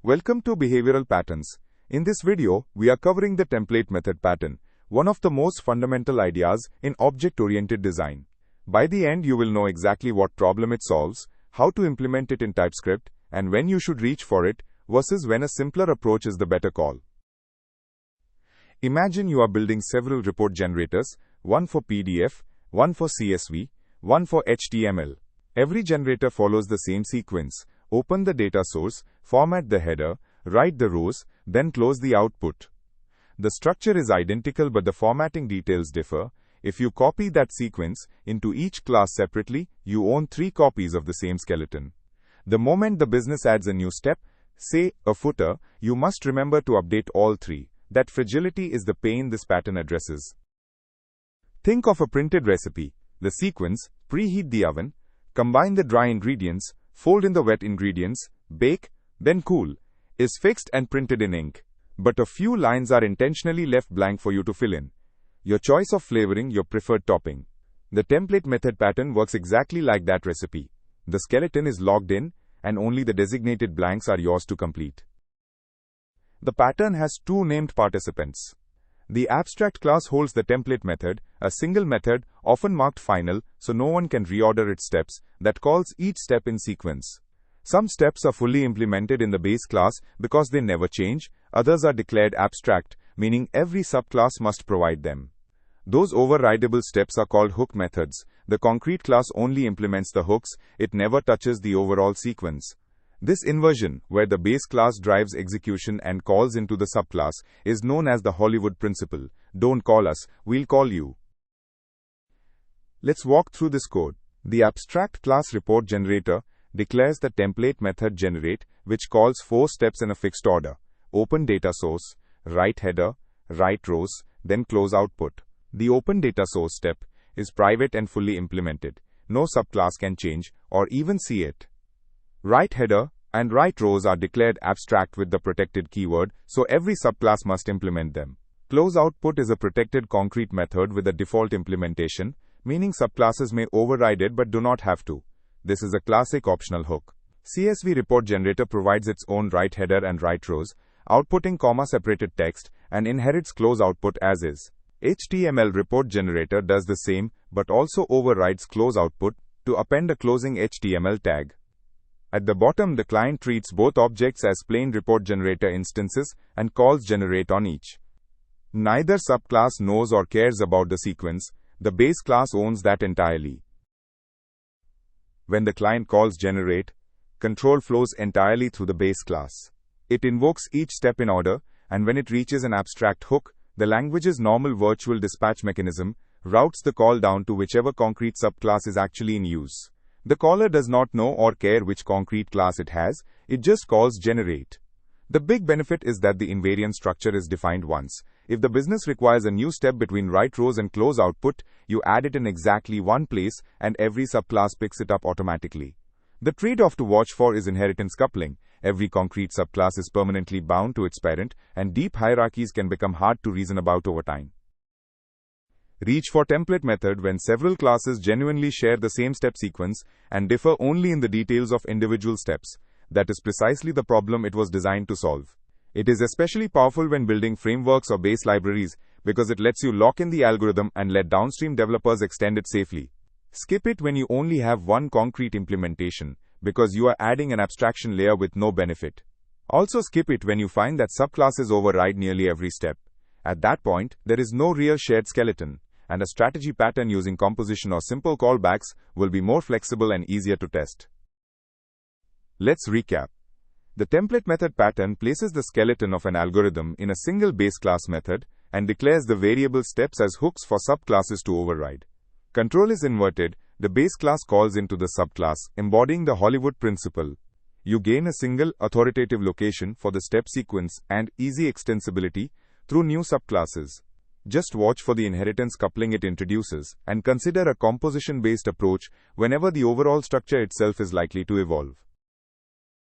Welcome to Behavioral Patterns. In this video, we are covering the template method pattern, one of the most fundamental ideas in object-oriented design. By the end, you will know exactly what problem it solves, how to implement it in TypeScript, and when you should reach for it, versus when a simpler approach is the better call. Imagine you are building several report generators, one for PDF, one for CSV, one for HTML. Every generator follows the same sequence. Open the data source, format the header, write the rows, then close the output. The structure is identical but the formatting details differ. If you copy that sequence into each class separately, you own 3 copies of the same skeleton. The moment the business adds a new step, say a footer, you must remember to update all 3. That fragility is the pain this pattern addresses. Think of a printed recipe. The sequence: preheat the oven, combine the dry ingredients, fold in the wet ingredients, bake, then cool, is fixed and printed in ink. But a few lines are intentionally left blank for you to fill in. Your choice of flavoring, your preferred topping. The template method pattern works exactly like that recipe. The skeleton is logged in, and only the designated blanks are yours to complete. The pattern has 2 named participants. The abstract class holds the template method, a single method, often marked final, so no one can reorder its steps, that calls each step in sequence. Some steps are fully implemented in the base class because they never change, others are declared abstract, meaning every subclass must provide them. Those overridable steps are called hook methods. The concrete class only implements the hooks, it never touches the overall sequence. This inversion, where the base class drives execution and calls into the subclass, is known as the Hollywood principle. Don't call us, we'll call you. Let's walk through this code. The abstract class report generator declares the template method generate, which calls 4 steps in a fixed order. Open data source, write header, write rows, then close output. The open data source step is private and fully implemented. No subclass can change or even see it. Write header and write rows are declared abstract with the protected keyword, so every subclass must implement them. Close output is a protected concrete method with a default implementation, meaning subclasses may override it but do not have to. This is a classic optional hook. CSV report generator provides its own write header and write rows, outputting comma-separated text, and inherits close output as is. HTML report generator does the same, but also overrides close output to append a closing HTML tag. At the bottom, the client treats both objects as plain report generator instances and calls generate on each. Neither subclass knows or cares about the sequence, the base class owns that entirely. When the client calls generate, control flows entirely through the base class. It invokes each step in order, and when it reaches an abstract hook, the language's normal virtual dispatch mechanism routes the call down to whichever concrete subclass is actually in use. The caller does not know or care which concrete class it has, it just calls generate. The big benefit is that the invariant structure is defined once. If the business requires a new step between write rows and close output, you add it in exactly one place and every subclass picks it up automatically. The trade-off to watch for is inheritance coupling. Every concrete subclass is permanently bound to its parent, and deep hierarchies can become hard to reason about over time. Reach for template method when several classes genuinely share the same step sequence and differ only in the details of individual steps. That is precisely the problem it was designed to solve. It is especially powerful when building frameworks or base libraries because it lets you lock in the algorithm and let downstream developers extend it safely. Skip it when you only have one concrete implementation because you are adding an abstraction layer with no benefit. Also skip it when you find that subclasses override nearly every step. At that point, there is no real shared skeleton, and a strategy pattern using composition or simple callbacks will be more flexible and easier to test. Let's recap. The template method pattern places the skeleton of an algorithm in a single base class method and declares the variable steps as hooks for subclasses to override. Control is inverted, the base class calls into the subclass, embodying the Hollywood principle. You gain a single, authoritative location for the step sequence and easy extensibility through new subclasses. Just watch for the inheritance coupling it introduces, and consider a composition-based approach whenever the overall structure itself is likely to evolve.